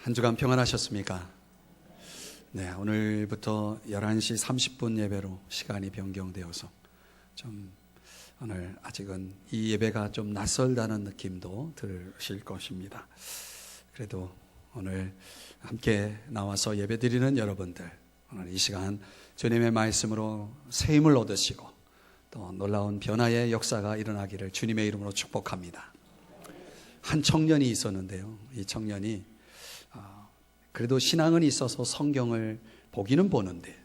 한 주간 평안하셨습니까? 네, 오늘부터 11시 30분 예배로 시간이 변경되어서 좀 오늘 아직은 이 예배가 좀 낯설다는 느낌도 들으실 것입니다. 그래도 오늘 함께 나와서 예배 드리는 여러분들, 오늘 이 시간 주님의 말씀으로 새 힘을 얻으시고 또 놀라운 변화의 역사가 일어나기를 주님의 이름으로 축복합니다. 한 청년이 있었는데요, 이 청년이 그래도 신앙은 있어서 성경을 보기는 보는데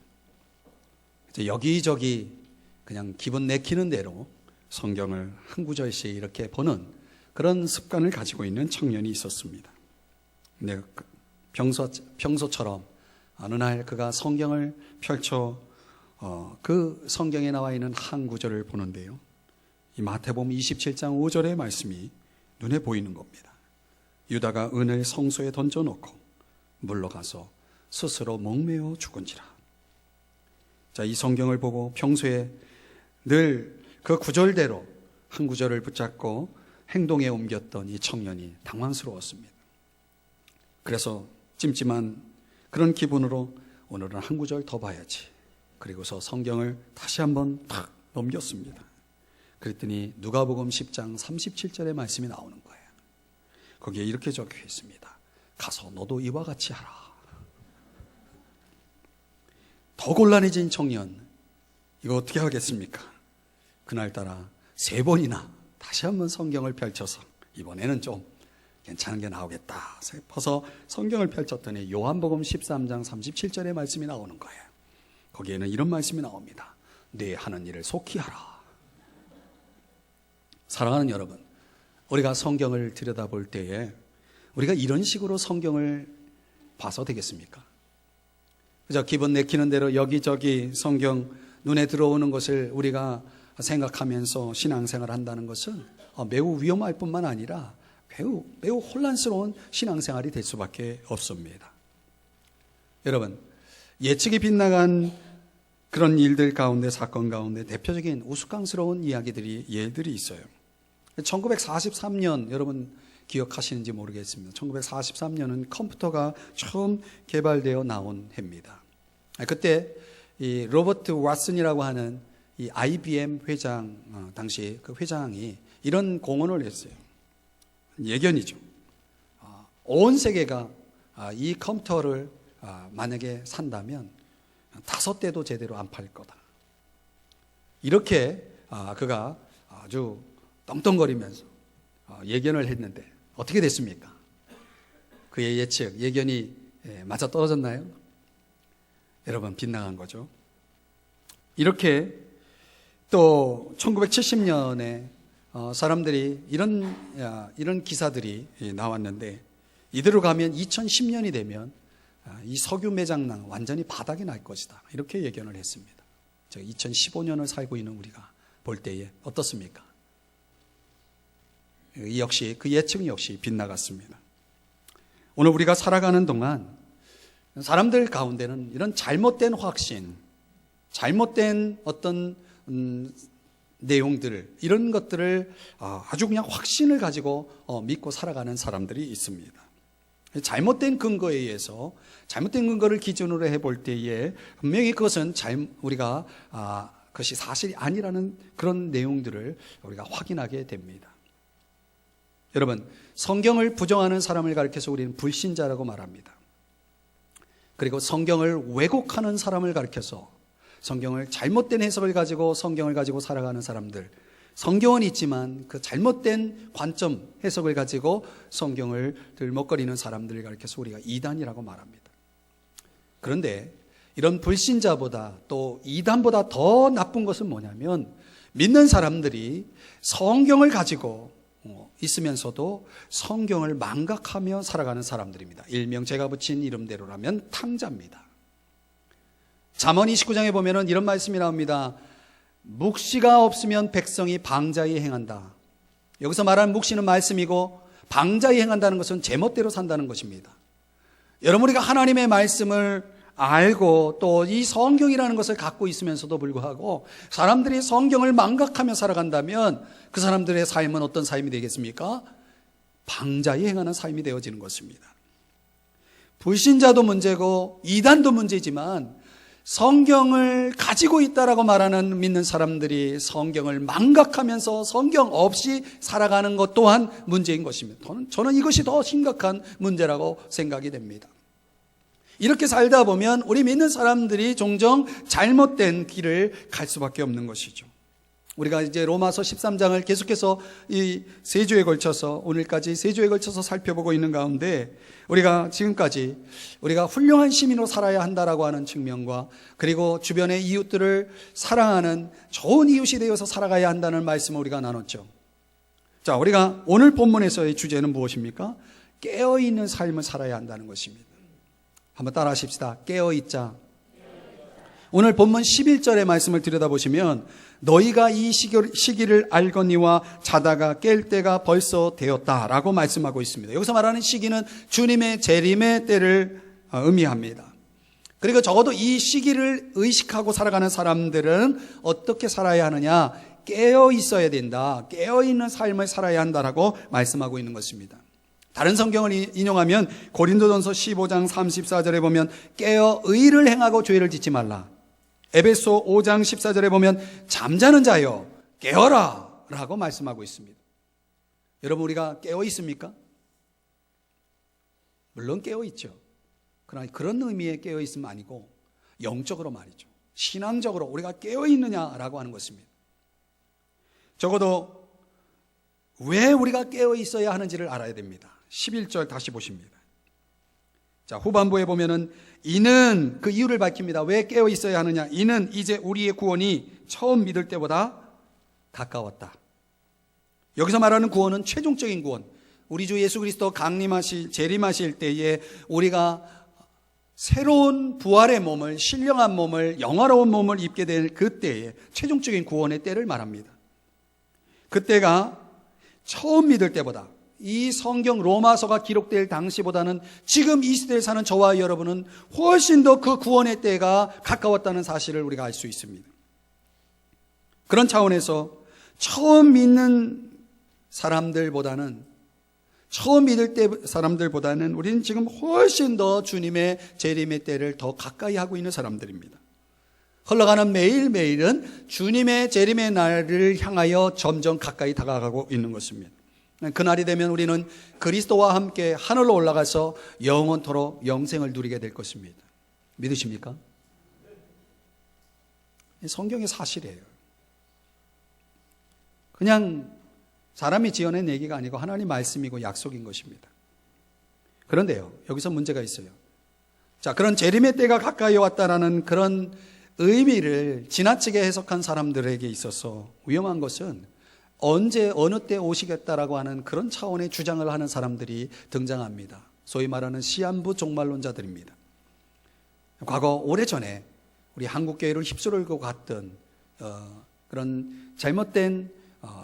여기저기 그냥 기분 내키는 대로 성경을 한 구절씩 이렇게 보는 그런 습관을 가지고 있는 청년이 있었습니다. 근데 평소처럼 어느 날 그가 성경을 펼쳐 그 성경에 나와 있는 한 구절을 보는데요, 이 마태복음 27장 5절의 말씀이 눈에 보이는 겁니다. 유다가 은을 성소에 던져놓고 물러가서 스스로 목매어 죽은지라. 자, 이 성경을 보고 평소에 늘 그 구절대로 한 구절을 붙잡고 행동에 옮겼던 이 청년이 당황스러웠습니다. 그래서 찜찜한 그런 기분으로 오늘은 한 구절 더 봐야지. 그리고서 성경을 다시 한번 탁 넘겼습니다. 그랬더니 누가복음 10장 37절의 말씀이 나오는 거예요. 거기에 이렇게 적혀 있습니다. 가서 너도 이와 같이 하라. 더 곤란해진 청년, 이거 어떻게 하겠습니까? 그날따라 3번이나 다시 한번 성경을 펼쳐서 이번에는 좀 괜찮은 게 나오겠다 싶어서 성경을 펼쳤더니 요한복음 13장 37절의 말씀이 나오는 거예요. 거기에는 이런 말씀이 나옵니다. 네 하는 일을 속히 하라. 사랑하는 여러분, 우리가 성경을 들여다볼 때에 우리가 이런 식으로 성경을 봐서 되겠습니까? 그저 기분 내키는 대로 여기저기 성경 눈에 들어오는 것을 우리가 생각하면서 신앙생활을 한다는 것은 매우 위험할 뿐만 아니라 매우 혼란스러운 신앙생활이 될 수밖에 없습니다. 여러분, 예측이 빗나간 그런 일들 가운데, 사건 가운데 대표적인 우스꽝스러운 예들이 있어요. 1943년, 여러분 기억하시는지 모르겠습니다. 1943년은 컴퓨터가 처음 개발되어 나온 해입니다. 그때 이 로버트 왓슨이라고 하는 이 IBM 회장, 당시 그 회장이 이런 공언을 했어요. 예견이죠. 온 세계가 이 컴퓨터를 만약에 산다면 5대도 제대로 안 팔 거다. 이렇게 그가 아주 떵떵거리면서 예견을 했는데 어떻게 됐습니까? 그의 예견이 맞아 떨어졌나요? 여러분, 빗나간 거죠. 이렇게 또 1970년에 사람들이 이런 기사들이 나왔는데, 이대로 가면 2010년이 되면 이 석유 매장난 완전히 바닥이 날 것이다, 이렇게 예견을 했습니다. 2015년을 살고 있는 우리가 볼 때에 어떻습니까? 역시 그 예측 역시 빗나갔습니다. 오늘 우리가 살아가는 동안 사람들 가운데는 이런 잘못된 확신, 잘못된 어떤 내용들, 이런 것들을 아주 그냥 확신을 가지고 믿고 살아가는 사람들이 있습니다. 잘못된 근거에 의해서, 잘못된 근거를 기준으로 해볼 때에 분명히 그것은 우리가 그것이 사실이 아니라는 그런 내용들을 우리가 확인하게 됩니다. 여러분, 성경을 부정하는 사람을 가리켜서 우리는 불신자라고 말합니다. 그리고 성경을 왜곡하는 사람을 가리켜서 성경을 잘못된 해석을 가지고 성경을 가지고 살아가는 사람들, 성경은 있지만 그 잘못된 관점, 해석을 가지고 성경을 들먹거리는 사람들을 가리켜서 우리가 이단이라고 말합니다. 그런데 이런 불신자보다 또 이단보다 더 나쁜 것은 뭐냐면, 믿는 사람들이 성경을 가지고 있으면서도 성경을 망각하며 살아가는 사람들입니다. 일명 제가 붙인 이름대로라면 탕자입니다. 잠언 29장에 보면은 이런 말씀이 나옵니다. 묵시가 없으면 백성이 방자히 행한다. 여기서 말하는 묵시는 말씀이고, 방자히 행한다는 것은 제멋대로 산다는 것입니다. 여러분, 우리가 하나님의 말씀을 알고 또 이 성경이라는 것을 갖고 있으면서도 불구하고 사람들이 성경을 망각하며 살아간다면 그 사람들의 삶은 어떤 삶이 되겠습니까? 방자히 행하는 삶이 되어지는 것입니다. 불신자도 문제고 이단도 문제지만 성경을 가지고 있다라고 말하는 믿는 사람들이 성경을 망각하면서 성경 없이 살아가는 것 또한 문제인 것입니다. 저는 이것이 더 심각한 문제라고 생각이 됩니다. 이렇게 살다 보면 우리 믿는 사람들이 종종 잘못된 길을 갈 수밖에 없는 것이죠. 우리가 이제 로마서 13장을 계속해서 이 세 주에 걸쳐서 오늘까지 세 주에 걸쳐서 살펴보고 있는 가운데 우리가 지금까지 우리가 훌륭한 시민으로 살아야 한다라고 하는 측면과 그리고 주변의 이웃들을 사랑하는 좋은 이웃이 되어서 살아가야 한다는 말씀을 우리가 나눴죠. 자, 우리가 오늘 본문에서의 주제는 무엇입니까? 깨어있는 삶을 살아야 한다는 것입니다. 한번 따라 하십시다. 깨어있자. 오늘 본문 11절의 말씀을 들여다보시면 너희가 이 시기를 알거니와 자다가 깰 때가 벌써 되었다라고 말씀하고 있습니다. 여기서 말하는 시기는 주님의 재림의 때를 의미합니다. 그리고 적어도 이 시기를 의식하고 살아가는 사람들은 어떻게 살아야 하느냐? 깨어 있어야 된다. 깨어 있는 삶을 살아야 한다라고 말씀하고 있는 것입니다. 다른 성경을 인용하면 고린도전서 15장 34절에 보면 깨어 의를 행하고 죄를 짓지 말라. 에베소 5장 14절에 보면 잠자는 자여 깨어라 라고 말씀하고 있습니다. 여러분, 우리가 깨어 있습니까? 물론 깨어 있죠. 그러나 그런 의미의 깨어 있음 아니고 영적으로 말이죠. 신앙적으로 우리가 깨어 있느냐라고 하는 것입니다. 적어도 왜 우리가 깨어 있어야 하는지를 알아야 됩니다. 11절 다시 보십니다. 자, 후반부에 보면은 이는 그 이유를 밝힙니다. 왜 깨어 있어야 하느냐? 이는 이제 우리의 구원이 처음 믿을 때보다 가까웠다. 여기서 말하는 구원은 최종적인 구원. 우리 주 예수 그리스도 재림하실 때에 우리가 새로운 부활의 몸을, 신령한 몸을, 영화로운 몸을 입게 될 그때에 최종적인 구원의 때를 말합니다. 그때가 처음 믿을 때보다, 이 성경 로마서가 기록될 당시보다는 지금 이 시대에 사는 저와 여러분은 훨씬 더 그 구원의 때가 가까웠다는 사실을 우리가 알 수 있습니다. 그런 차원에서 처음 믿는 사람들보다는 우리는 지금 훨씬 더 주님의 재림의 때를 더 가까이 하고 있는 사람들입니다. 흘러가는 매일매일은 주님의 재림의 날을 향하여 점점 가까이 다가가고 있는 것입니다. 그날이 되면 우리는 그리스도와 함께 하늘로 올라가서 영원토록 영생을 누리게 될 것입니다. 믿으십니까? 성경의 사실이에요. 그냥 사람이 지어낸 얘기가 아니고 하나님 말씀이고 약속인 것입니다. 그런데요, 여기서 문제가 있어요. 자, 그런 재림의 때가 가까이 왔다라는 그런 의미를 지나치게 해석한 사람들에게 있어서 위험한 것은 언제 어느 때 오시겠다라고 하는 그런 차원의 주장을 하는 사람들이 등장합니다. 소위 말하는 시한부 종말론자들입니다. 과거 오래전에 우리 한국교회를 휩쓸고 갔던 그런 잘못된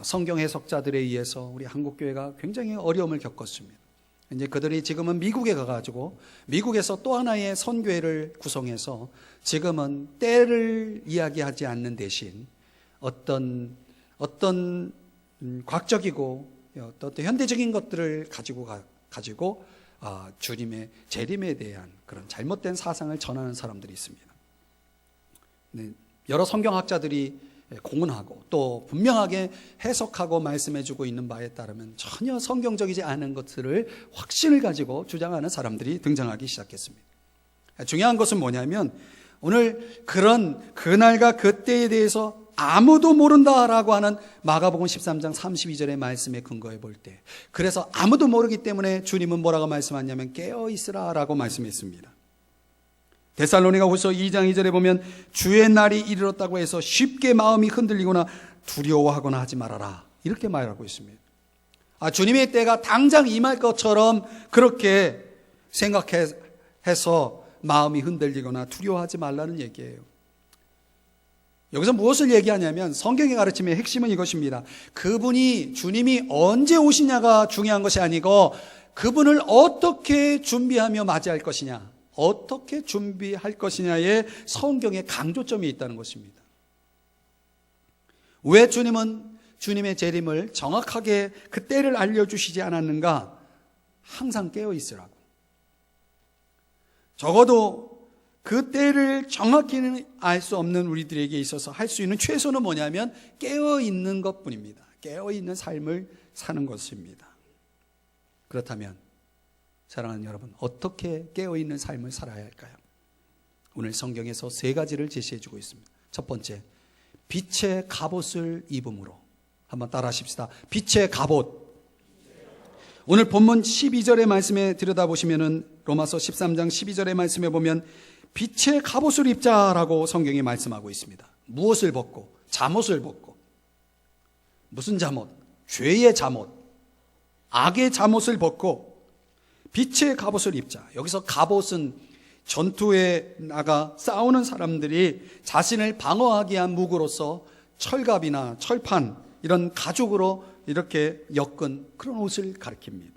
성경 해석자들에 의해서 우리 한국교회가 굉장히 어려움을 겪었습니다. 이제 그들이 지금은 미국에 가가지고 미국에서 또 하나의 선교회를 구성해서 지금은 때를 이야기하지 않는 대신 어떤 과학적이고 어떤 현대적인 것들을 가지고 주님의 재림에 대한 그런 잘못된 사상을 전하는 사람들이 있습니다. 네, 여러 성경학자들이 공언하고 또 분명하게 해석하고 말씀해주고 있는 바에 따르면 전혀 성경적이지 않은 것들을 확신을 가지고 주장하는 사람들이 등장하기 시작했습니다. 중요한 것은 뭐냐면 오늘 그런 그날과 그때에 대해서 아무도 모른다라고 하는 마가복음 13장 32절의 말씀에 근거해 볼 때, 그래서 아무도 모르기 때문에 주님은 뭐라고 말씀하냐면 깨어있으라 라고 말씀했습니다. 데살로니가후서 2장 2절에 보면 주의 날이 이르렀다고 해서 쉽게 마음이 흔들리거나 두려워하거나 하지 말아라, 이렇게 말하고 있습니다. 주님의 때가 당장 임할 것처럼 그렇게 생각해서 마음이 흔들리거나 두려워하지 말라는 얘기예요. 여기서 무엇을 얘기하냐면 성경의 가르침의 핵심은 이것입니다. 주님이 언제 오시냐가 중요한 것이 아니고 그분을 어떻게 준비하며 맞이할 것이냐, 어떻게 준비할 것이냐에 성경의 강조점이 있다는 것입니다. 왜 주님은 주님의 재림을 정확하게 그 때를 알려주시지 않았는가? 항상 깨어 있으라고. 적어도 그 때를 정확히는 알 수 없는 우리들에게 있어서 할 수 있는 최소는 뭐냐면 깨어있는 것뿐입니다. 깨어있는 삶을 사는 것입니다. 그렇다면 사랑하는 여러분, 어떻게 깨어있는 삶을 살아야 할까요? 오늘 성경에서 세 가지를 제시해주고 있습니다. 첫 번째, 빛의 갑옷을 입음으로. 한번 따라 하십시다. 빛의 갑옷. 오늘 본문 12절의 말씀에 들여다보시면은 로마서 13장 12절의 말씀에 보면 빛의 갑옷을 입자라고 성경이 말씀하고 있습니다. 무엇을 벗고? 잠옷을 벗고. 무슨 잠옷? 죄의 잠옷, 악의 잠옷을 벗고 빛의 갑옷을 입자. 여기서 갑옷은 전투에 나가 싸우는 사람들이 자신을 방어하기 위한 무구로서 철갑이나 철판, 이런 가죽으로 이렇게 엮은 그런 옷을 가리킵니다.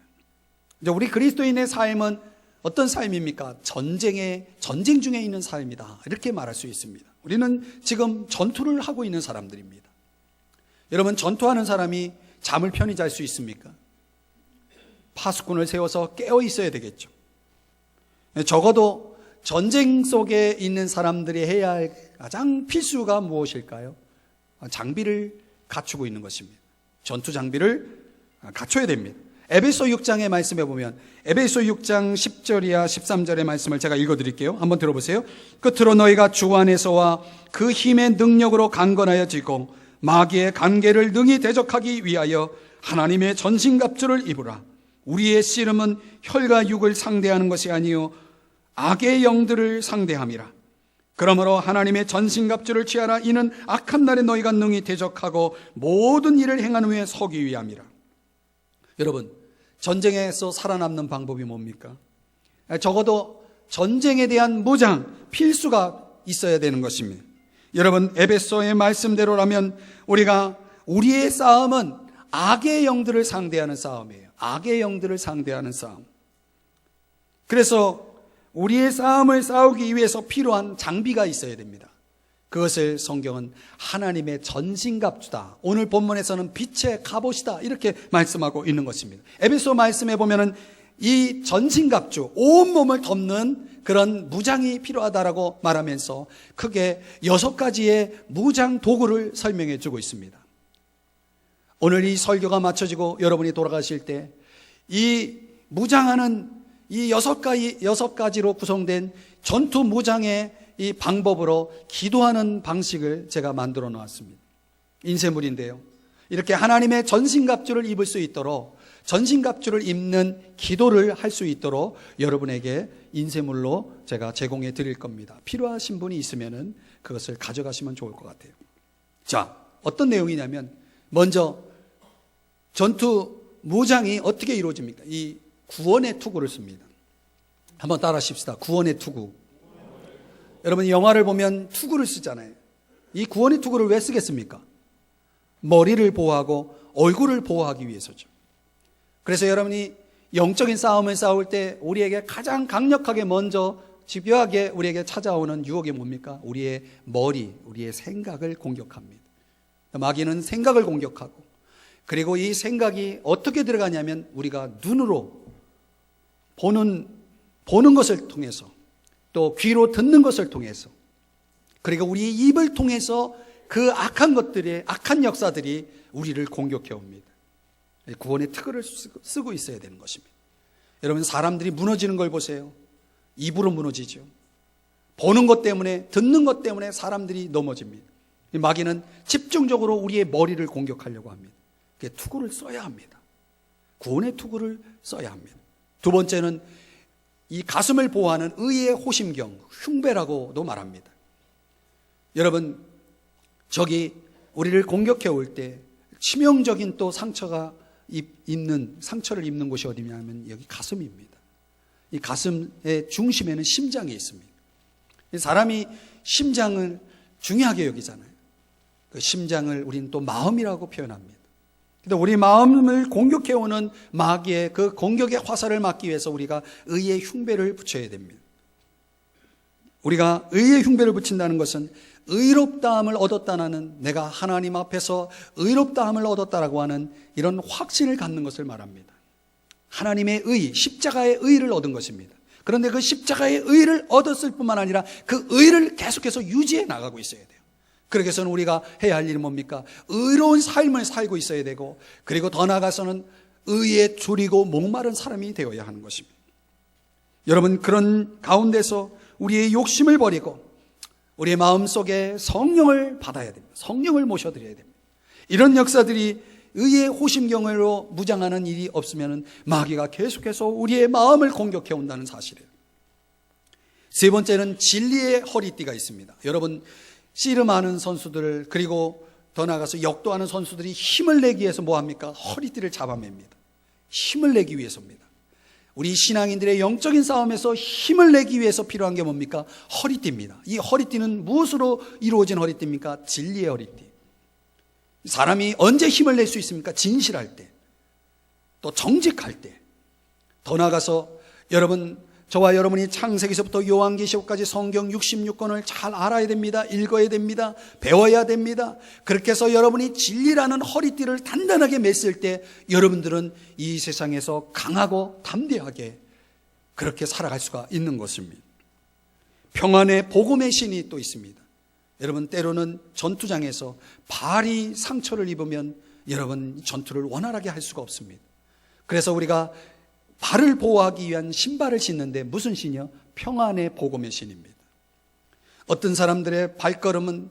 이제 우리 그리스도인의 삶은 어떤 삶입니까? 전쟁 중에 있는 삶이다, 이렇게 말할 수 있습니다. 우리는 지금 전투를 하고 있는 사람들입니다. 여러분, 전투하는 사람이 잠을 편히 잘 수 있습니까? 파수꾼을 세워서 깨어 있어야 되겠죠. 적어도 전쟁 속에 있는 사람들이 해야 할 가장 필수가 무엇일까요? 장비를 갖추고 있는 것입니다. 전투 장비를 갖춰야 됩니다. 에베소 6장의 말씀에 보면, 에베소 6장 10절이야 13절의 말씀을 제가 읽어드릴게요. 한번 들어보세요. 끝으로 너희가 주 안에서와 그 힘의 능력으로 강건하여지고 마귀의 관계를 능히 대적하기 위하여 하나님의 전신갑주를 입으라. 우리의 씨름은 혈과 육을 상대하는 것이 아니요 악의 영들을 상대함이라. 그러므로 하나님의 전신갑주를 취하라. 이는 악한 날에 너희가 능히 대적하고 모든 일을 행한 후에 서기 위함이라. 여러분, 전쟁에서 살아남는 방법이 뭡니까? 적어도 전쟁에 대한 무장, 필수가 있어야 되는 것입니다. 여러분, 에베소의 말씀대로라면 우리의 싸움은 악의 영들을 상대하는 싸움이에요. 악의 영들을 상대하는 싸움. 그래서 우리의 싸움을 싸우기 위해서 필요한 장비가 있어야 됩니다. 그것을 성경은 하나님의 전신갑주다, 오늘 본문에서는 빛의 갑옷이다, 이렇게 말씀하고 있는 것입니다. 에베소 말씀에 보면은 이 전신갑주, 온몸을 덮는 그런 무장이 필요하다라고 말하면서 크게 6가지의 무장 도구를 설명해 주고 있습니다. 오늘 이 설교가 마쳐지고 여러분이 돌아가실 때 이 무장하는 이 6가지로 구성된 전투 무장의 이 방법으로 기도하는 방식을 제가 만들어 놓았습니다. 인쇄물인데요, 이렇게 하나님의 전신갑주를 입을 수 있도록, 전신갑주를 입는 기도를 할 수 있도록 여러분에게 인쇄물로 제가 제공해 드릴 겁니다. 필요하신 분이 있으면 그것을 가져가시면 좋을 것 같아요. 자, 어떤 내용이냐면, 먼저 전투 무장이 어떻게 이루어집니까? 이 구원의 투구를 씁니다. 한번 따라 하십시다. 구원의 투구. 여러분, 영화를 보면 투구를 쓰잖아요. 이 구원의 투구를 왜 쓰겠습니까? 머리를 보호하고 얼굴을 보호하기 위해서죠. 그래서 여러분이 영적인 싸움을 싸울 때 우리에게 가장 강력하게 먼저 집요하게 우리에게 찾아오는 유혹이 뭡니까? 우리의 머리, 우리의 생각을 공격합니다. 마귀는 생각을 공격하고, 그리고 이 생각이 어떻게 들어가냐면 우리가 눈으로 보는 것을 통해서, 또 귀로 듣는 것을 통해서, 그리고 우리의 입을 통해서 그 악한 것들이, 악한 역사들이 우리를 공격해 옵니다. 구원의 특허를 쓰고 있어야 되는 것입니다. 여러분, 사람들이 무너지는 걸 보세요. 입으로 무너지죠. 보는 것 때문에, 듣는 것 때문에 사람들이 넘어집니다. 마귀는 집중적으로 우리의 머리를 공격하려고 합니다. 투구를 써야 합니다. 구원의 투구를 써야 합니다. 두 번째는 이 가슴을 보호하는 의의 호심경, 흉배라고도 말합니다. 여러분, 적이 우리를 공격해 올 때 치명적인 또 상처를 입는 곳이 어디냐면 여기 가슴입니다. 이 가슴의 중심에는 심장이 있습니다. 사람이 심장을 중요하게 여기잖아요. 그 심장을 우리는 또 마음이라고 표현합니다. 근데 우리 마음을 공격해오는 마귀의 그 공격의 화살을 막기 위해서 우리가 의의 흉배를 붙여야 됩니다. 우리가 의의 흉배를 붙인다는 것은 의롭다함을 얻었다는, 내가 하나님 앞에서 의롭다함을 얻었다라고 하는 이런 확신을 갖는 것을 말합니다. 하나님의 의, 십자가의 의를 얻은 것입니다. 그런데 그 십자가의 의를 얻었을 뿐만 아니라 그 의를 계속해서 유지해 나가고 있어야 돼요. 그렇게 해서는 우리가 해야 할 일은 뭡니까? 의로운 삶을 살고 있어야 되고, 그리고 더 나아가서는 의에 줄이고 목마른 사람이 되어야 하는 것입니다. 여러분, 그런 가운데서 우리의 욕심을 버리고 우리의 마음속에 성령을 받아야 됩니다. 성령을 모셔드려야 됩니다. 이런 역사들이 의의 호심경으로 무장하는 일이 없으면 마귀가 계속해서 우리의 마음을 공격해 온다는 사실이에요. 세 번째는 진리의 허리띠가 있습니다. 여러분, 씨름하는 선수들, 그리고 더 나아가서 역도하는 선수들이 힘을 내기 위해서 뭐합니까? 허리띠를 잡아맵니다. 힘을 내기 위해서입니다. 우리 신앙인들의 영적인 싸움에서 힘을 내기 위해서 필요한 게 뭡니까? 허리띠입니다. 이 허리띠는 무엇으로 이루어진 허리띠입니까? 진리의 허리띠. 사람이 언제 힘을 낼 수 있습니까? 진실할 때, 또 정직할 때. 더 나아가서 여러분, 저와 여러분이 창세기서부터 요한계시록까지 성경 66권을 잘 알아야 됩니다. 읽어야 됩니다. 배워야 됩니다. 그렇게 해서 여러분이 진리라는 허리띠를 단단하게 맸을 때 여러분들은 이 세상에서 강하고 담대하게 그렇게 살아갈 수가 있는 것입니다. 평안의 복음의 신이 또 있습니다. 여러분, 때로는 전투장에서 발이 상처를 입으면 여러분 전투를 원활하게 할 수가 없습니다. 그래서 우리가 발을 보호하기 위한 신발을 신는데 무슨 신이요? 평안의 복음의 신입니다. 어떤 사람들의 발걸음은,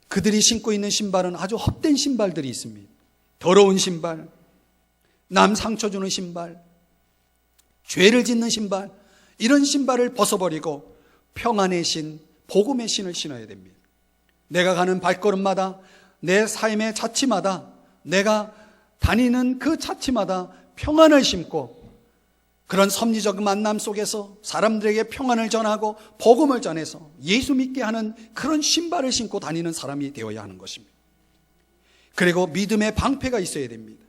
그들이 신고 있는 신발은 아주 헛된 신발들이 있습니다. 더러운 신발, 남 상처 주는 신발, 죄를 짓는 신발, 이런 신발을 벗어버리고 평안의 신, 복음의 신을 신어야 됩니다. 내가 가는 발걸음마다, 내 삶의 자취마다, 내가 다니는 그 자취마다 평안을 심고, 그런 섭리적 만남 속에서 사람들에게 평안을 전하고 복음을 전해서 예수 믿게 하는 그런 신발을 신고 다니는 사람이 되어야 하는 것입니다. 그리고 믿음의 방패가 있어야 됩니다.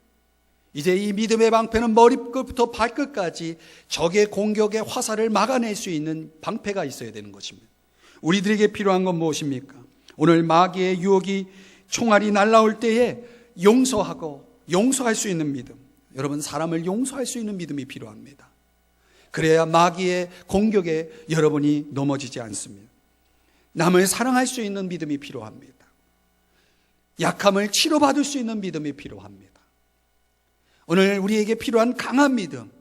이제 이 믿음의 방패는 머리끝부터 발끝까지 적의 공격의 화살을 막아낼 수 있는 방패가 있어야 되는 것입니다. 우리들에게 필요한 건 무엇입니까? 오늘 마귀의 유혹이 총알이 날아올 때에 용서하고 용서할 수 있는 믿음. 여러분, 사람을 용서할 수 있는 믿음이 필요합니다. 그래야 마귀의 공격에 여러분이 넘어지지 않습니다. 남을 사랑할 수 있는 믿음이 필요합니다. 약함을 치료받을 수 있는 믿음이 필요합니다. 오늘 우리에게 필요한 강한 믿음,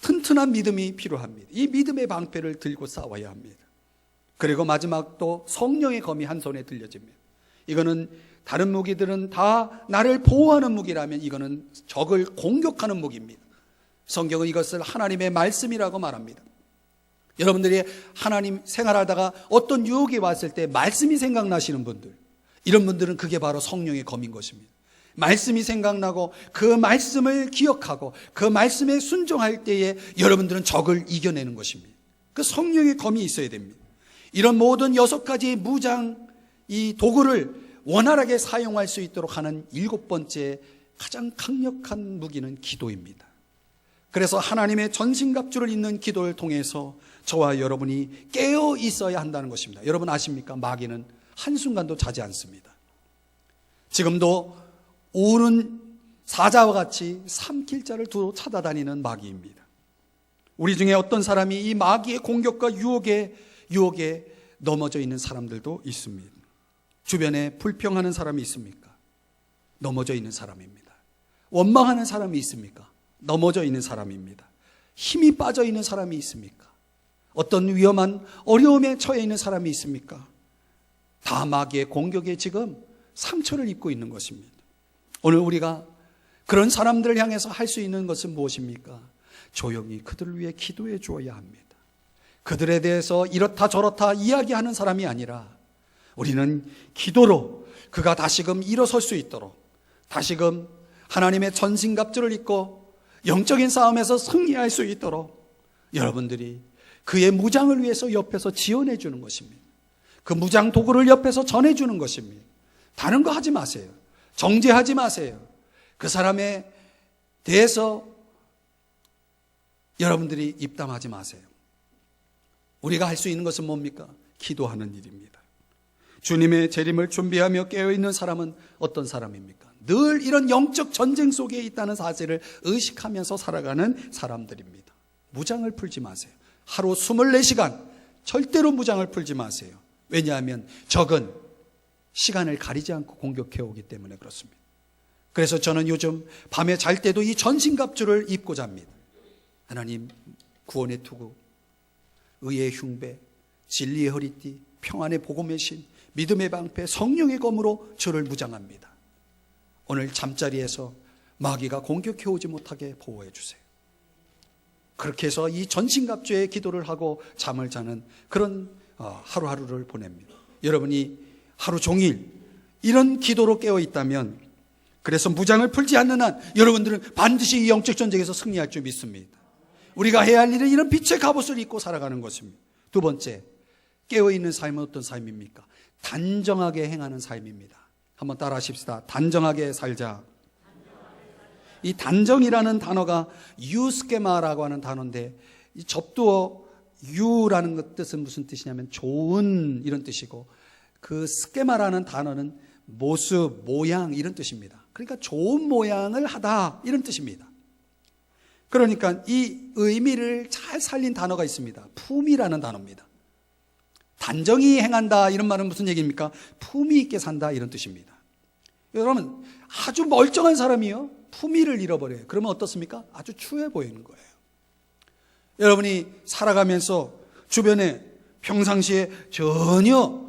튼튼한 믿음이 필요합니다. 이 믿음의 방패를 들고 싸워야 합니다. 그리고 마지막 또 성령의 검이 한 손에 들려집니다. 이거는 다른 무기들은 다 나를 보호하는 무기라면 이거는 적을 공격하는 무기입니다. 성경은 이것을 하나님의 말씀이라고 말합니다. 여러분들이 하나님 생활하다가 어떤 유혹이 왔을 때 말씀이 생각나시는 분들, 이런 분들은 그게 바로 성령의 검인 것입니다. 말씀이 생각나고 그 말씀을 기억하고 그 말씀에 순종할 때에 여러분들은 적을 이겨내는 것입니다. 그 성령의 검이 있어야 됩니다. 이런 모든 6가지의 무장, 이 도구를 원활하게 사용할 수 있도록 하는 7번째 가장 강력한 무기는 기도입니다. 그래서 하나님의 전신갑주를 입는 기도를 통해서 저와 여러분이 깨어 있어야 한다는 것입니다. 여러분 아십니까? 마귀는 한순간도 자지 않습니다. 지금도 오는 사자와 같이 삼킬 자를 두루 찾아다니는 마귀입니다. 우리 중에 어떤 사람이 이 마귀의 공격과 유혹에 넘어져 있는 사람들도 있습니다. 주변에 불평하는 사람이 있습니까? 넘어져 있는 사람입니다. 원망하는 사람이 있습니까? 넘어져 있는 사람입니다. 힘이 빠져 있는 사람이 있습니까? 어떤 위험한 어려움에 처해 있는 사람이 있습니까? 다 마귀의 공격에 지금 상처를 입고 있는 것입니다. 오늘 우리가 그런 사람들을 향해서 할 수 있는 것은 무엇입니까? 조용히 그들을 위해 기도해 주어야 합니다. 그들에 대해서 이렇다 저렇다 이야기하는 사람이 아니라 우리는 기도로 그가 다시금 일어설 수 있도록, 다시금 하나님의 전신갑주를 입고 영적인 싸움에서 승리할 수 있도록 여러분들이 그의 무장을 위해서 옆에서 지원해 주는 것입니다. 그 무장 도구를 옆에서 전해 주는 것입니다. 다른 거 하지 마세요. 정죄하지 마세요. 그 사람에 대해서 여러분들이 입담하지 마세요. 우리가 할 수 있는 것은 뭡니까? 기도하는 일입니다. 주님의 재림을 준비하며 깨어있는 사람은 어떤 사람입니까? 늘 이런 영적 전쟁 속에 있다는 사실을 의식하면서 살아가는 사람들입니다. 무장을 풀지 마세요. 하루 24시간 절대로 무장을 풀지 마세요. 왜냐하면 적은 시간을 가리지 않고 공격해 오기 때문에 그렇습니다. 그래서 저는 요즘 밤에 잘 때도 이 전신갑주를 입고 잡니다. 하나님, 구원의 투구, 의의 흉배, 진리의 허리띠, 평안의 복음의 신, 믿음의 방패, 성령의 검으로 저를 무장합니다. 오늘 잠자리에서 마귀가 공격해 오지 못하게 보호해 주세요. 그렇게 해서 이 전신갑주의 기도를 하고 잠을 자는 그런 하루하루를 보냅니다. 여러분이 하루 종일 이런 기도로 깨어 있다면, 그래서 무장을 풀지 않는 한 여러분들은 반드시 이 영적 전쟁에서 승리할 줄 믿습니다. 우리가 해야 할 일은 이런 빛의 갑옷을 입고 살아가는 것입니다. 두 번째, 깨어있는 삶은 어떤 삶입니까? 단정하게 행하는 삶입니다. 한번 따라 하십시다. 단정하게 살자. 이 단정이라는 단어가 유스케마라고 하는 단어인데, 이 접두어 유라는 것 뜻은 무슨 뜻이냐면 좋은 이런 뜻이고, 그 스케마라는 단어는 모습, 모양 이런 뜻입니다. 그러니까 좋은 모양을 하다 이런 뜻입니다. 그러니까 이 의미를 잘 살린 단어가 있습니다. 품이라는 단어입니다. 단정히 행한다 이런 말은 무슨 얘기입니까? 품위 있게 산다 이런 뜻입니다. 여러분, 아주 멀쩡한 사람이요 품위를 잃어버려요. 그러면 어떻습니까? 아주 추해 보이는 거예요. 여러분이 살아가면서 주변에 평상시에 전혀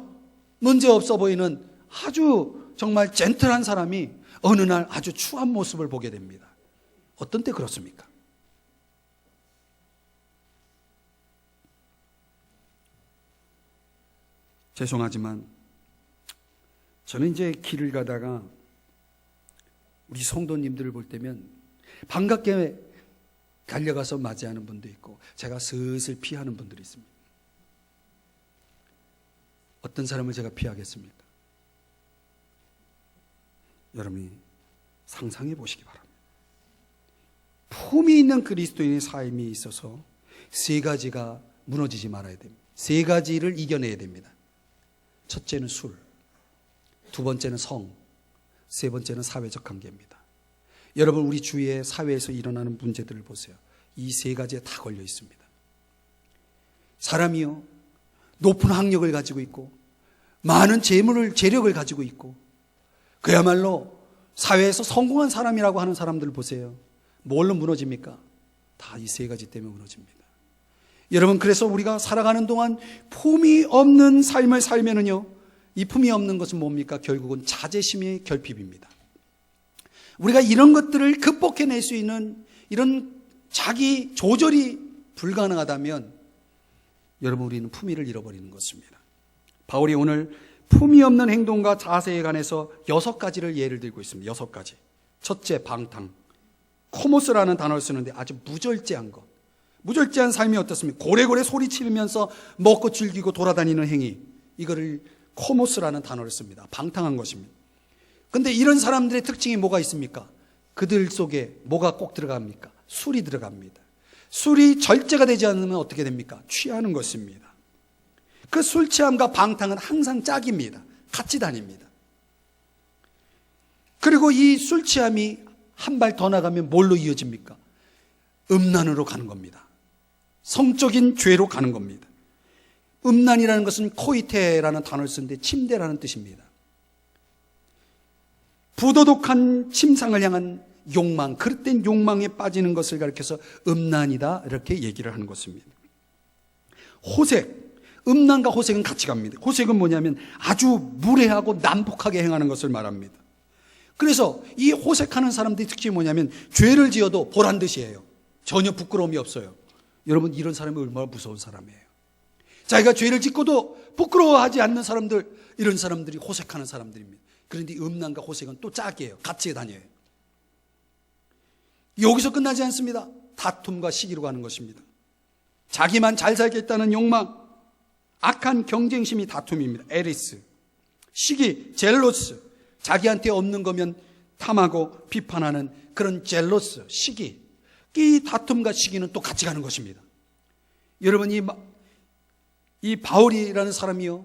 문제없어 보이는 아주 정말 젠틀한 사람이 어느 날 아주 추한 모습을 보게 됩니다. 어떤 때 그렇습니까? 죄송하지만 저는 이제 길을 가다가 우리 성도님들을 볼 때면 반갑게 달려가서 맞이하는 분도 있고 제가 슬슬 피하는 분들이 있습니다. 어떤 사람을 제가 피하겠습니까? 여러분이 상상해 보시기 바랍니다. 품이 있는 그리스도인의 삶이 있어서 세 가지가 무너지지 말아야 됩니다. 세 가지를 이겨내야 됩니다. 첫째는 술, 두 번째는 성, 세 번째는 사회적 관계입니다. 여러분, 우리 주위의 사회에서 일어나는 문제들을 보세요. 이 세 가지에 다 걸려 있습니다. 사람이요, 높은 학력을 가지고 있고 많은 재력을 가지고 있고 그야말로 사회에서 성공한 사람이라고 하는 사람들 보세요. 뭘로 무너집니까? 다 이 세 가지 때문에 무너집니다. 여러분, 그래서 우리가 살아가는 동안 품이 없는 삶을 살면은요, 이 품이 없는 것은 뭡니까? 결국은 자제심의 결핍입니다. 우리가 이런 것들을 극복해낼 수 있는 이런 자기 조절이 불가능하다면 여러분, 우리는 품위를 잃어버리는 것입니다. 바울이 오늘 품위 없는 행동과 자세에 관해서 6가지를 예를 들고 있습니다. 6가지. 첫째, 방탕. 코모스라는 단어를 쓰는데 아주 무절제한 것. 무절제한 삶이 어떻습니까? 고래고래 소리치면서 먹고 즐기고 돌아다니는 행위. 이거를 코모스라는 단어를 씁니다. 방탕한 것입니다. 그런데 이런 사람들의 특징이 뭐가 있습니까? 그들 속에 뭐가 꼭 들어갑니까? 술이 들어갑니다. 술이 절제가 되지 않으면 어떻게 됩니까? 취하는 것입니다. 그 술 취함과 방탕은 항상 짝입니다. 같이 다닙니다. 그리고 이 술 취함이 한 발 더 나가면 뭘로 이어집니까? 음란으로 가는 겁니다. 성적인 죄로 가는 겁니다. 음란이라는 것은 코이테라는 단어를 쓰는데 침대라는 뜻입니다. 부도덕한 침상을 향한 욕망, 그릇된 욕망에 빠지는 것을 가리켜서 음란이다 이렇게 얘기를 하는 것입니다. 호색, 음란과 호색은 같이 갑니다. 호색은 뭐냐면 아주 무례하고 난폭하게 행하는 것을 말합니다. 그래서 이 호색하는 사람들의 특징이 뭐냐면 죄를 지어도 보란 듯이 해요. 전혀 부끄러움이 없어요. 여러분, 이런 사람이 얼마나 무서운 사람이에요. 자기가 죄를 짓고도 부끄러워하지 않는 사람들, 이런 사람들이 호색하는 사람들입니다. 그런데 음란과 호색은 또 짝이에요. 같이 다녀요. 여기서 끝나지 않습니다. 다툼과 시기로 가는 것입니다. 자기만 잘 살겠다는 욕망, 악한 경쟁심이 다툼입니다. 에리스. 시기, 젤로스. 자기한테 없는 거면 탐하고 비판하는 그런 젤로스, 시기. 이 다툼과 시기는 또 같이 가는 것입니다. 여러분, 이 바울이라는 사람이요,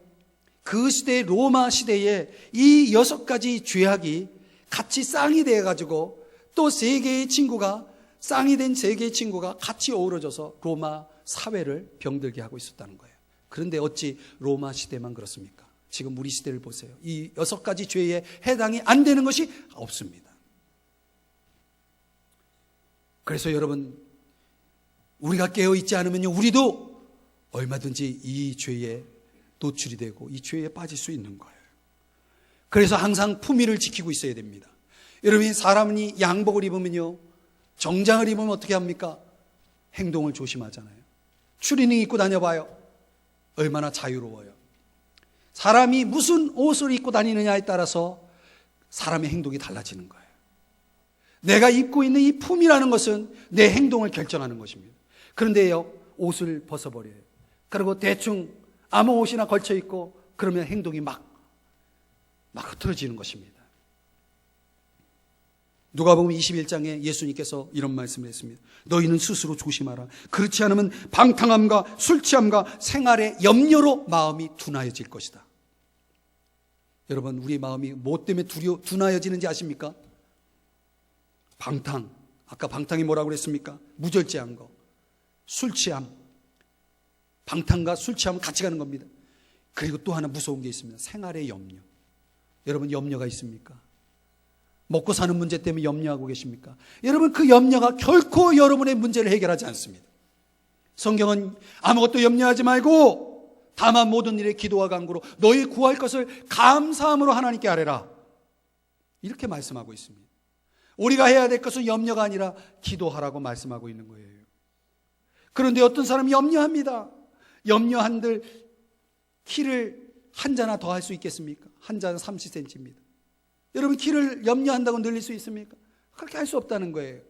그 시대 로마 시대에 이 6가지 죄악이 같이 쌍이 되어가지고 또 3개의 친구가 쌍이 된 세 개의 친구가 같이 어우러져서 로마 사회를 병들게 하고 있었다는 거예요. 그런데 어찌 로마 시대만 그렇습니까? 지금 우리 시대를 보세요. 이 6가지 죄에 해당이 안 되는 것이 없습니다. 그래서 여러분, 우리가 깨어있지 않으면요, 우리도 얼마든지 이 죄에 노출이 되고 이 죄에 빠질 수 있는 거예요. 그래서 항상 품위를 지키고 있어야 됩니다. 여러분이 사람이 양복을 입으면요, 정장을 입으면 어떻게 합니까? 행동을 조심하잖아요. 추리닝 입고 다녀봐요. 얼마나 자유로워요. 사람이 무슨 옷을 입고 다니느냐에 따라서 사람의 행동이 달라지는 거예요. 내가 입고 있는 이 품이라는 것은 내 행동을 결정하는 것입니다. 그런데요, 옷을 벗어버려요. 그리고 대충 아무 옷이나 걸쳐 입고 그러면 행동이 막 흐트러지는 것입니다. 누가복음 21장에 예수님께서 이런 말씀을 했습니다. 너희는 스스로 조심하라. 그렇지 않으면 방탕함과 술 취함과 생활의 염려로 마음이 둔하여질 것이다. 여러분, 우리 마음이 뭐 때문에 둔하여지는지 아십니까? 방탕. 아까 방탕이 뭐라고 그랬습니까? 무절제한 거. 술 취함. 방탕과 술 취함은 같이 가는 겁니다. 그리고 또 하나 무서운 게 있습니다. 생활의 염려. 여러분, 염려가 있습니까? 먹고 사는 문제 때문에 염려하고 계십니까? 여러분, 그 염려가 결코 여러분의 문제를 해결하지 않습니다. 성경은 아무것도 염려하지 말고 다만 모든 일에 기도와 간구로 너희 구할 것을 감사함으로 하나님께 아뢰라, 이렇게 말씀하고 있습니다. 우리가 해야 될 것은 염려가 아니라 기도하라고 말씀하고 있는 거예요. 그런데 어떤 사람이 염려합니다. 염려한들 키를 한 자나 더 할 수 있겠습니까? 한 자는 30cm입니다. 여러분, 키를 염려한다고 늘릴 수 있습니까? 그렇게 할 수 없다는 거예요.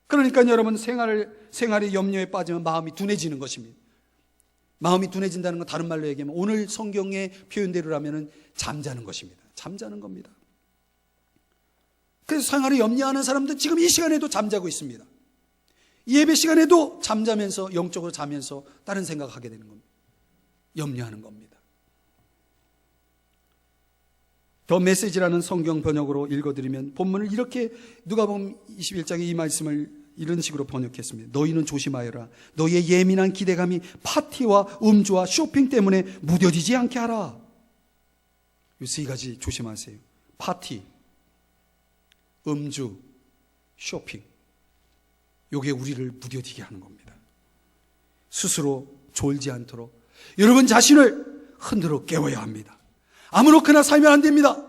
그러니까 여러분, 생활의 염려에 빠지면 마음이 둔해지는 것입니다. 마음이 둔해진다는 건 다른 말로 얘기하면 오늘 성경의 표현대로라면 잠자는 것입니다. 잠자는 겁니다. 그래서 생활에 염려하는 사람들은 지금 이 시간에도 잠자고 있습니다. 예배 시간에도 잠자면서, 영적으로 자면서 다른 생각하게 되는 겁니다. 염려하는 겁니다. 더 메시지라는 성경 번역으로 읽어드리면 본문을 이렇게 누가복음 21장의 이 말씀을 이런 식으로 번역했습니다. 너희는 조심하여라. 너희의 예민한 기대감이 파티와 음주와 쇼핑 때문에 무뎌지지 않게 하라. 이 세 가지 조심하세요. 파티, 음주, 쇼핑. 이게 우리를 무뎌지게 하는 겁니다. 스스로 졸지 않도록 여러분 자신을 흔들어 깨워야 합니다. 아무렇게나 살면 안 됩니다.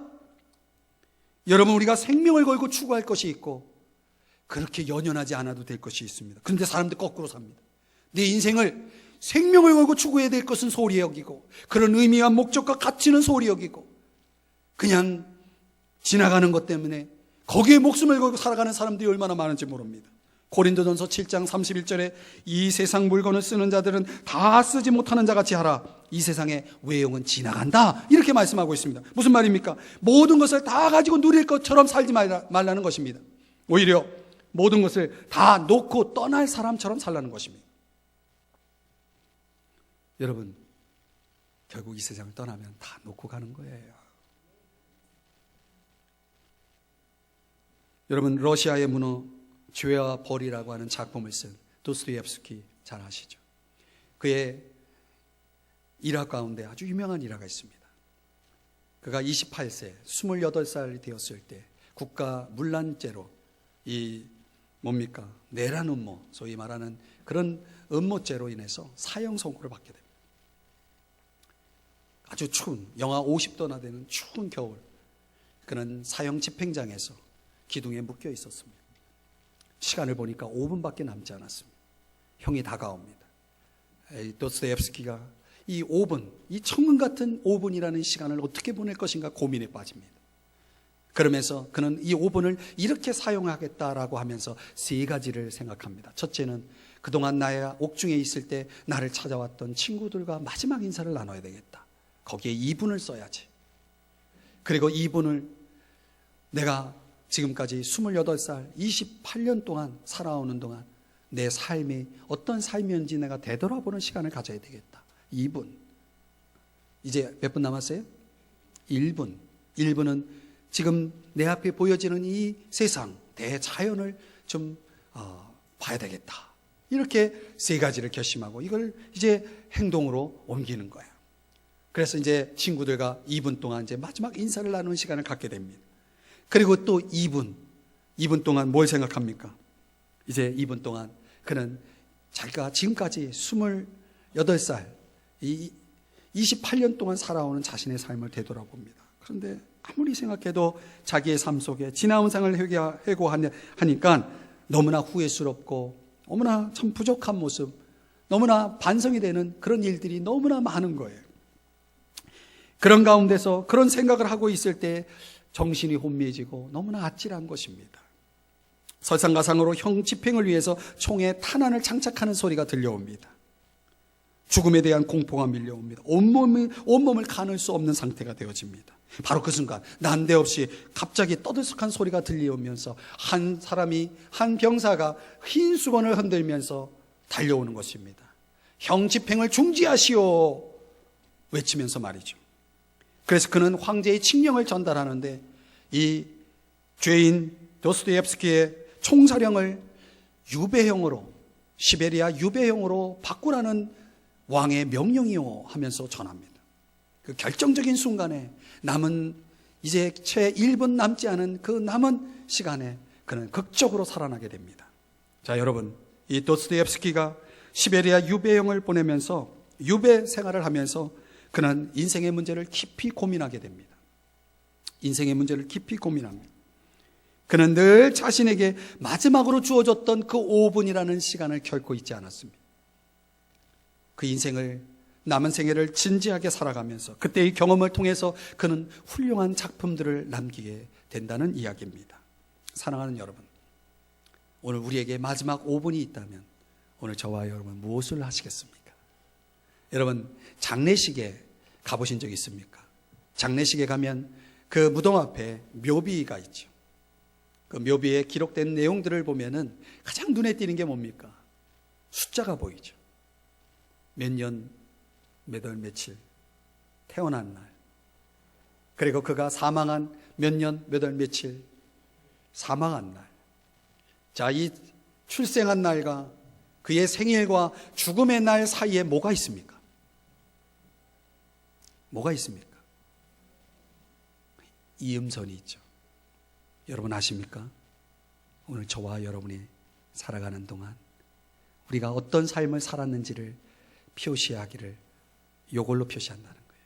여러분, 우리가 생명을 걸고 추구할 것이 있고 그렇게 연연하지 않아도 될 것이 있습니다. 그런데 사람들 거꾸로 삽니다. 내 인생을 생명을 걸고 추구해야 될 것은 소홀히 여기고 그런 의미와 목적과 가치는 소홀히 여기고 그냥 지나가는 것 때문에 거기에 목숨을 걸고 살아가는 사람들이 얼마나 많은지 모릅니다. 고린도전서 7장 31절에 이 세상 물건을 쓰는 자들은 다 쓰지 못하는 자같이 하라. 이 세상의 외형은 지나간다. 이렇게 말씀하고 있습니다. 무슨 말입니까? 모든 것을 다 가지고 누릴 것처럼 살지 말라는 것입니다. 오히려 모든 것을 다 놓고 떠날 사람처럼 살라는 것입니다. 여러분, 결국 이 세상을 떠나면 다 놓고 가는 거예요. 여러분, 러시아의 문어 죄와 벌이라고 하는 작품을 쓴 도스토옙스키 잘 아시죠? 그의 일화 가운데 아주 유명한 일화가 있습니다. 그가 28세, 28살이 되었을 때 국가 문란죄로 이 뭡니까? 내란 음모, 소위 말하는 그런 음모죄로 인해서 사형 선고를 받게 됩니다. 아주 추운, 영하 50도나 되는 추운 겨울, 그는 사형 집행장에서 기둥에 묶여 있었습니다. 시간을 보니까 5분밖에 남지 않았습니다. 형이 다가옵니다. 도스토옙스키가 이 5분, 이 천금 같은 5분이라는 시간을 어떻게 보낼 것인가 고민에 빠집니다. 그러면서 그는 이 5분을 이렇게 사용하겠다라고 하면서 세 가지를 생각합니다. 첫째는 그동안 나의 옥중에 있을 때 나를 찾아왔던 친구들과 마지막 인사를 나눠야 되겠다. 거기에 2분을 써야지. 그리고 2분을 내가 지금까지 28살, 28년 동안 살아오는 동안 내 삶이 어떤 삶이었는지 내가 되돌아보는 시간을 가져야 되겠다. 2분. 이제 몇 분 남았어요? 1분. 1분은 지금 내 앞에 보여지는 이 세상, 대자연을 좀 봐야 되겠다. 이렇게 세 가지를 결심하고 이걸 이제 행동으로 옮기는 거예요. 그래서 이제 친구들과 2분 동안 이제 마지막 인사를 나누는 시간을 갖게 됩니다. 그리고 또 2분 동안 뭘 생각합니까? 이제 2분 동안 그는 자기가 지금까지 28살, 28년 동안 살아오는 자신의 삶을 되돌아봅니다. 그런데 아무리 생각해도 자기의 삶 속에 지나온 생을 회고하니까 너무나 후회스럽고 너무나 참 부족한 모습, 너무나 반성이 되는 그런 일들이 너무나 많은 거예요. 그런 가운데서 그런 생각을 하고 있을 때 정신이 혼미해지고 너무나 아찔한 것입니다. 설상가상으로 형 집행을 위해서 총에 탄환을 장착하는 소리가 들려옵니다. 죽음에 대한 공포가 밀려옵니다. 온몸을 가눌 수 없는 상태가 되어집니다. 바로 그 순간 난데없이 갑자기 떠들썩한 소리가 들려오면서 한 병사가 흰 수건을 흔들면서 달려오는 것입니다. 형 집행을 중지하시오 외치면서 말이죠. 그래서 그는 황제의 칙령을 전달하는데 이 죄인 도스토옙스키의 총사령을 유배형으로, 시베리아 유배형으로 바꾸라는 왕의 명령이요 하면서 전합니다. 그 결정적인 순간에 남은 이제 채 1분 남지 않은 그 남은 시간에 그는 극적으로 살아나게 됩니다. 자, 여러분, 이 도스토옙스키가 시베리아 유배형을 보내면서 유배 생활을 하면서 그는 인생의 문제를 깊이 고민하게 됩니다. 인생의 문제를 깊이 고민합니다. 그는 늘 자신에게 마지막으로 주어졌던 그 5분이라는 시간을 결코 잊지 않았습니다. 그 인생을, 남은 생애를 진지하게 살아가면서 그때의 경험을 통해서 그는 훌륭한 작품들을 남기게 된다는 이야기입니다. 사랑하는 여러분, 오늘 우리에게 마지막 5분이 있다면 오늘 저와 여러분 무엇을 하시겠습니까? 여러분, 장례식에 가보신 적 있습니까? 장례식에 가면 그 무덤 앞에 묘비가 있죠. 그 묘비에 기록된 내용들을 보면은 가장 눈에 띄는 게 뭡니까? 숫자가 보이죠. 몇 년, 몇 월, 며칠 태어난 날, 그리고 그가 사망한 몇 년, 몇 월, 며칠 사망한 날. 자, 이 출생한 날과 그의 생일과 죽음의 날 사이에 뭐가 있습니까? 뭐가 있습니까? 이음선이 있죠. 여러분 아십니까? 오늘 저와 여러분이 살아가는 동안 우리가 어떤 삶을 살았는지를 표시하기를 이걸로 표시한다는 거예요.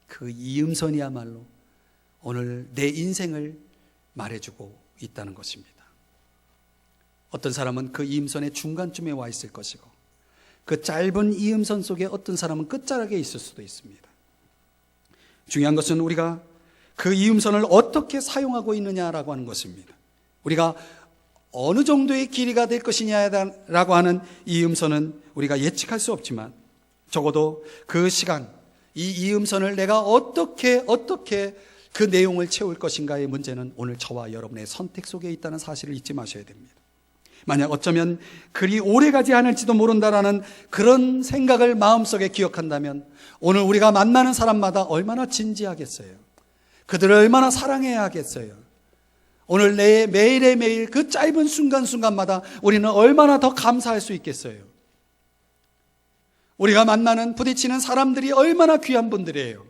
그 이음선이야말로 오늘 내 인생을 말해주고 있다는 것입니다. 어떤 사람은 그 이음선의 중간쯤에 와 있을 것이고 그 짧은 이음선 속에 어떤 사람은 끝자락에 있을 수도 있습니다. 중요한 것은 우리가 그 이음선을 어떻게 사용하고 있느냐라고 하는 것입니다. 우리가 어느 정도의 길이가 될 것이냐라고 하는 이음선은 우리가 예측할 수 없지만 적어도 그 시간, 이 이음선을 내가 어떻게 그 내용을 채울 것인가의 문제는 오늘 저와 여러분의 선택 속에 있다는 사실을 잊지 마셔야 됩니다. 만약 어쩌면 그리 오래가지 않을지도 모른다라는 그런 생각을 마음속에 기억한다면 오늘 우리가 만나는 사람마다 얼마나 진지하겠어요. 그들을 얼마나 사랑해야 하겠어요. 오늘 내 매일의 매일 그 짧은 순간순간마다 우리는 얼마나 더 감사할 수 있겠어요. 우리가 만나는 부딪히는 사람들이 얼마나 귀한 분들이에요.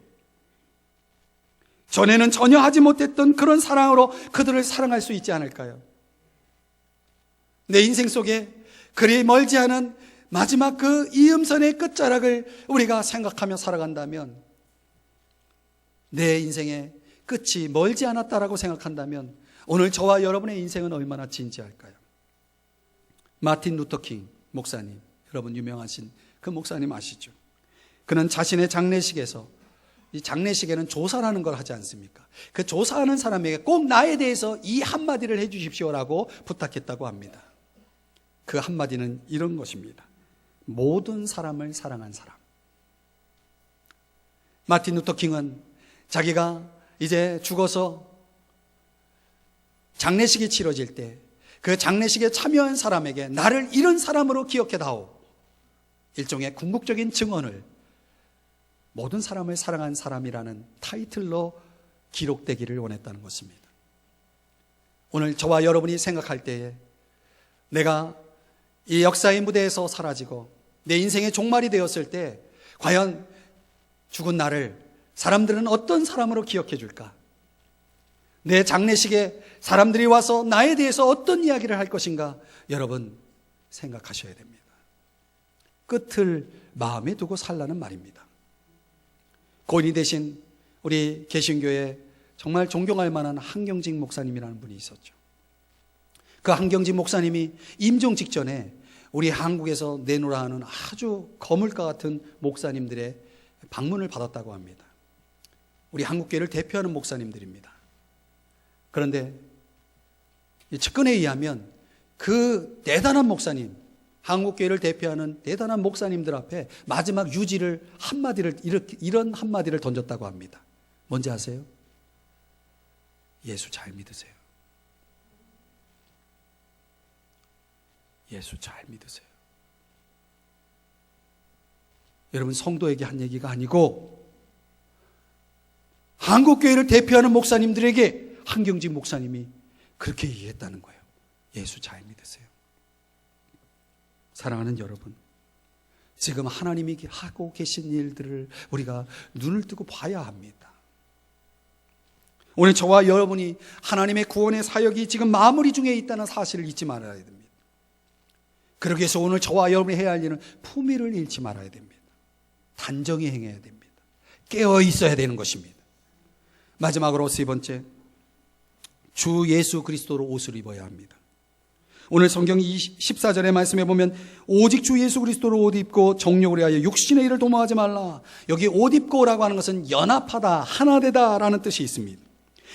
전에는 전혀 하지 못했던 그런 사랑으로 그들을 사랑할 수 있지 않을까요? 내 인생 속에 그리 멀지 않은 마지막 그 이음선의 끝자락을 우리가 생각하며 살아간다면 내 인생의 끝이 멀지 않았다라고 생각한다면 오늘 저와 여러분의 인생은 얼마나 진지할까요? 마틴 루터킹 목사님, 여러분 유명하신 그 목사님 아시죠? 그는 자신의 장례식에서, 이 장례식에는 조사라는 걸 하지 않습니까? 그 조사하는 사람에게 꼭 나에 대해서 이 한마디를 해 주십시오라고 부탁했다고 합니다. 그 한마디는 이런 것입니다. 모든 사람을 사랑한 사람. 마틴 루터킹은 자기가 이제 죽어서 장례식이 치러질 때 그 장례식에 참여한 사람에게 나를 이런 사람으로 기억해다오, 일종의 궁극적인 증언을 모든 사람을 사랑한 사람이라는 타이틀로 기록되기를 원했다는 것입니다. 오늘 저와 여러분이 생각할 때에 내가 이 역사의 무대에서 사라지고 내 인생의 종말이 되었을 때 과연 죽은 나를 사람들은 어떤 사람으로 기억해 줄까? 내 장례식에 사람들이 와서 나에 대해서 어떤 이야기를 할 것인가? 여러분 생각하셔야 됩니다. 끝을 마음에 두고 살라는 말입니다. 고인이 되신 우리 개신교에 정말 존경할 만한 한경직 목사님이라는 분이 있었죠. 그 한경직 목사님이 임종 직전에 우리 한국에서 내노라 하는 아주 거물과 같은 목사님들의 방문을 받았다고 합니다. 우리 한국교회를 대표하는 목사님들입니다. 그런데 측근에 의하면 그 대단한 목사님, 한국교회를 대표하는 대단한 목사님들 앞에 마지막 유지를 한마디를 이런 한마디를 던졌다고 합니다. 뭔지 아세요? 예수 잘 믿으세요. 예수 잘 믿으세요. 여러분, 성도에게 한 얘기가 아니고 한국교회를 대표하는 목사님들에게 한경직 목사님이 그렇게 얘기했다는 거예요. 예수 잘 믿으세요. 사랑하는 여러분, 지금 하나님이 하고 계신 일들을 우리가 눈을 뜨고 봐야 합니다. 오늘 저와 여러분이 하나님의 구원의 사역이 지금 마무리 중에 있다는 사실을 잊지 말아야 됩니다. 그러기 위해서 오늘 저와 여러분이 해야 할 일은 품위를 잃지 말아야 됩니다. 단정히 행해야 됩니다. 깨어 있어야 되는 것입니다. 마지막으로 세 번째, 주 예수 그리스도로 옷을 입어야 합니다. 오늘 성경 14절의 말씀에 보면 오직 주 예수 그리스도로 옷 입고 정욕을 위하여 육신의 일을 도모하지 말라. 여기 옷 입고라고 하는 것은 연합하다, 하나되다 라는 뜻이 있습니다.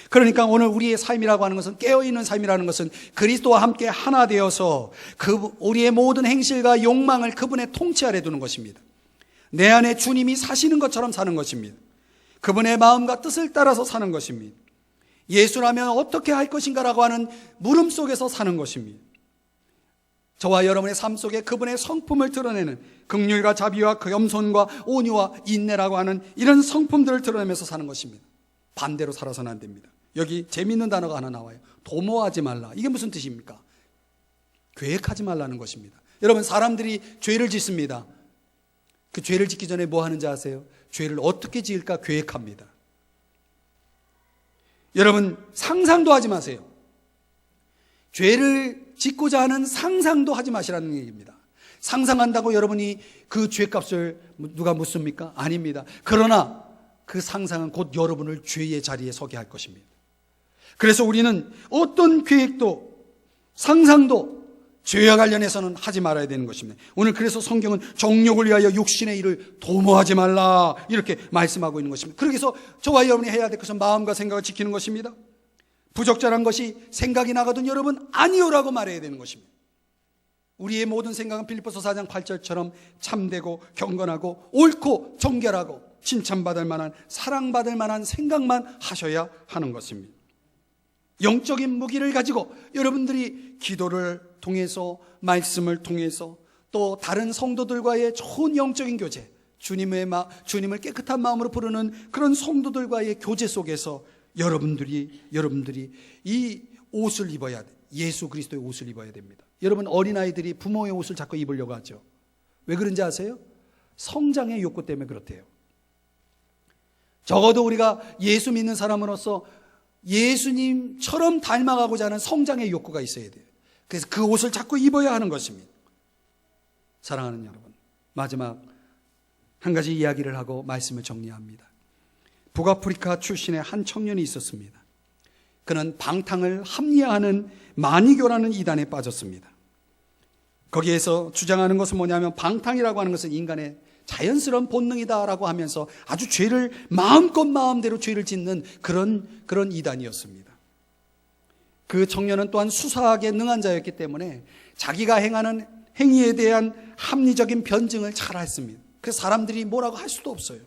그러니까 오늘 우리의 삶이라고 하는 것은, 깨어있는 삶이라는 것은 그리스도와 함께 하나 되어서 우리의 모든 행실과 욕망을 그분의 통치 아래 두는 것입니다. 내 안에 주님이 사시는 것처럼 사는 것입니다. 그분의 마음과 뜻을 따라서 사는 것입니다. 예수라면 어떻게 할 것인가라고 하는 물음 속에서 사는 것입니다. 저와 여러분의 삶 속에 그분의 성품을 드러내는 긍휼과 자비와 겸손과 온유와 인내라고 하는 이런 성품들을 드러내면서 사는 것입니다. 반대로 살아서는 안 됩니다. 여기 재미있는 단어가 하나 나와요. 도모하지 말라. 이게 무슨 뜻입니까? 계획하지 말라는 것입니다. 여러분, 사람들이 죄를 짓습니다. 그 죄를 짓기 전에 뭐 하는지 아세요? 죄를 어떻게 지을까 계획합니다. 여러분, 상상도 하지 마세요. 죄를 짓고자 하는 상상도 하지 마시라는 얘기입니다. 상상한다고 여러분이 그 죄값을 누가 묻습니까? 아닙니다. 그러나 그 상상은 곧 여러분을 죄의 자리에 서게 할 것입니다. 그래서 우리는 어떤 계획도 상상도 죄와 관련해서는 하지 말아야 되는 것입니다. 오늘 그래서 성경은 정욕을 위하여 육신의 일을 도모하지 말라 이렇게 말씀하고 있는 것입니다. 그래서 저와 여러분이 해야 될 것은 마음과 생각을 지키는 것입니다. 부적절한 것이 생각이 나거든 여러분 아니오라고 말해야 되는 것입니다. 우리의 모든 생각은 빌립보서 4장 8절처럼 참되고 경건하고 옳고 정결하고 칭찬받을 만한, 사랑받을 만한 생각만 하셔야 하는 것입니다. 영적인 무기를 가지고 여러분들이 기도를 통해서, 말씀을 통해서, 또 다른 성도들과의 좋은 영적인 교제, 주님을 깨끗한 마음으로 부르는 그런 성도들과의 교제 속에서 여러분들이 이 옷을 입어야 돼. 예수 그리스도의 옷을 입어야 됩니다. 여러분, 어린아이들이 부모의 옷을 자꾸 입으려고 하죠. 왜 그런지 아세요? 성장의 욕구 때문에 그렇대요. 적어도 우리가 예수 믿는 사람으로서 예수님처럼 닮아가고자 하는 성장의 욕구가 있어야 돼요. 그래서 그 옷을 자꾸 입어야 하는 것입니다. 사랑하는 여러분, 마지막 한 가지 이야기를 하고 말씀을 정리합니다. 북아프리카 출신의 한 청년이 있었습니다. 그는 방탕을 합리화하는 마니교라는 이단에 빠졌습니다. 거기에서 주장하는 것은 뭐냐면 방탕이라고 하는 것은 인간의 자연스러운 본능이다라고 하면서 아주 죄를 마음대로 죄를 짓는 그런 이단이었습니다. 그 청년은 또한 수사하기에 능한 자였기 때문에 자기가 행하는 행위에 대한 합리적인 변증을 잘 했습니다. 그래서 사람들이 뭐라고 할 수도 없어요.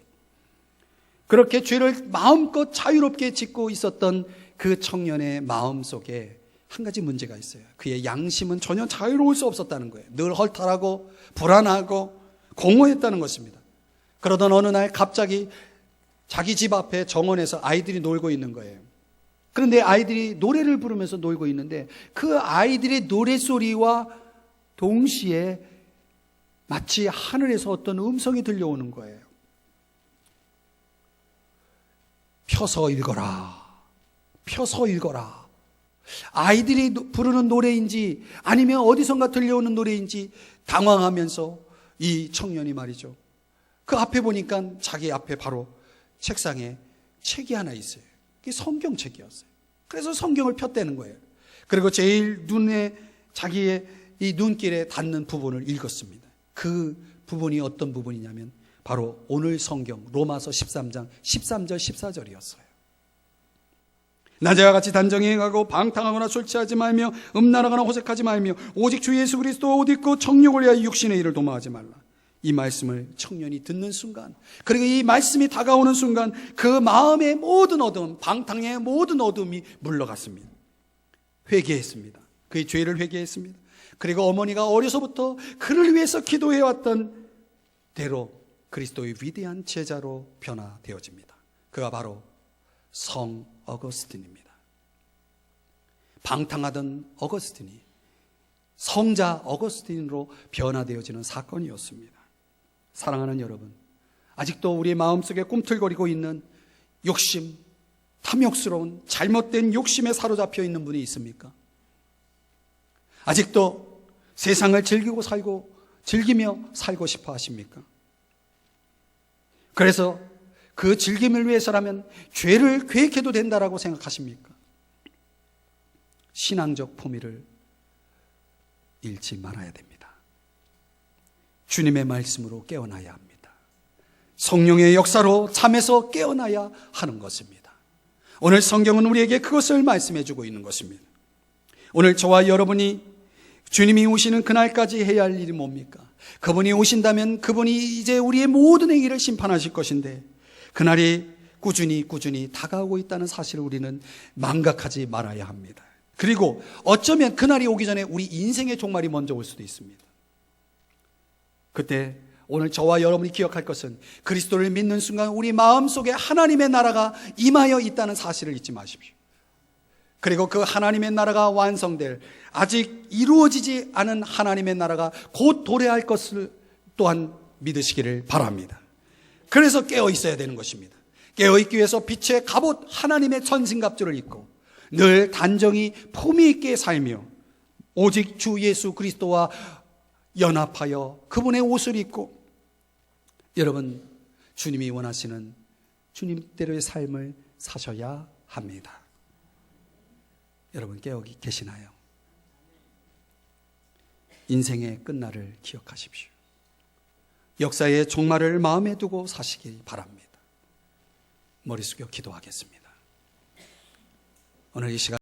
그렇게 죄를 마음껏 자유롭게 짓고 있었던 그 청년의 마음속에 한 가지 문제가 있어요. 그의 양심은 전혀 자유로울 수 없었다는 거예요. 늘 허탈하고 불안하고 공허했다는 것입니다. 그러던 어느 날 갑자기 자기 집 앞에 정원에서 아이들이 놀고 있는 거예요. 그런데 아이들이 노래를 부르면서 놀고 있는데 그 아이들의 노래소리와 동시에 마치 하늘에서 어떤 음성이 들려오는 거예요. 펴서 읽어라. 펴서 읽어라. 아이들이 부르는 노래인지 아니면 어디선가 들려오는 노래인지 당황하면서 이 청년이 말이죠, 그 앞에 보니까 자기 앞에 바로 책상에 책이 하나 있어요. 그게 성경책이었어요. 그래서 성경을 폈다는 거예요. 그리고 제일 눈에 자기의 이 눈길에 닿는 부분을 읽었습니다. 그 부분이 어떤 부분이냐면 바로 오늘 성경 로마서 13장 13절 14절이었어요. 낮에와 같이 단정히 행하고 방탕하거나 술 취하지 말며 음란하거나 호색하지 말며 오직 주 예수 그리스도 옷 입고 정욕을 위하여 육신의 일을 도모하지 말라. 이 말씀을 청년이 듣는 순간, 그리고 이 말씀이 다가오는 순간 그 마음의 모든 어둠, 방탕의 모든 어둠이 물러갔습니다. 회개했습니다. 그의 죄를 회개했습니다. 그리고 어머니가 어려서부터 그를 위해서 기도해왔던 대로 그리스도의 위대한 제자로 변화되어집니다. 그가 바로 성 어거스틴입니다. 방탕하던 어거스틴이 성자 어거스틴으로 변화되어지는 사건이었습니다. 사랑하는 여러분, 아직도 우리 마음속에 꿈틀거리고 있는 욕심, 탐욕스러운 잘못된 욕심에 사로잡혀 있는 분이 있습니까? 아직도 세상을 즐기며 살고 싶어 하십니까? 그래서 그 즐김을 위해서라면 죄를 계획해도 된다라고 생각하십니까? 신앙적 포미를 잃지 말아야 됩니다. 주님의 말씀으로 깨어나야 합니다. 성령의 역사로 잠에서 깨어나야 하는 것입니다. 오늘 성경은 우리에게 그것을 말씀해 주고 있는 것입니다. 오늘 저와 여러분이 주님이 오시는 그날까지 해야 할 일이 뭡니까? 그분이 오신다면 그분이 이제 우리의 모든 행위를 심판하실 것인데 그날이 꾸준히 다가오고 있다는 사실을 우리는 망각하지 말아야 합니다. 그리고 어쩌면 그날이 오기 전에 우리 인생의 종말이 먼저 올 수도 있습니다. 그때 오늘 저와 여러분이 기억할 것은 그리스도를 믿는 순간 우리 마음속에 하나님의 나라가 임하여 있다는 사실을 잊지 마십시오. 그리고 그 하나님의 나라가 완성될, 아직 이루어지지 않은 하나님의 나라가 곧 도래할 것을 또한 믿으시기를 바랍니다. 그래서 깨어 있어야 되는 것입니다. 깨어 있기 위해서 빛의 갑옷 하나님의 전신갑주를 입고 늘 단정히 품위 있게 살며 오직 주 예수 그리스도와 연합하여 그분의 옷을 입고 여러분 주님이 원하시는 주님대로의 삶을 사셔야 합니다. 여러분 깨어 계시나요? 인생의 끝날을 기억하십시오. 역사의 종말을 마음에 두고 사시기 바랍니다. 머리 숙여 기도하겠습니다. 오늘 이 시간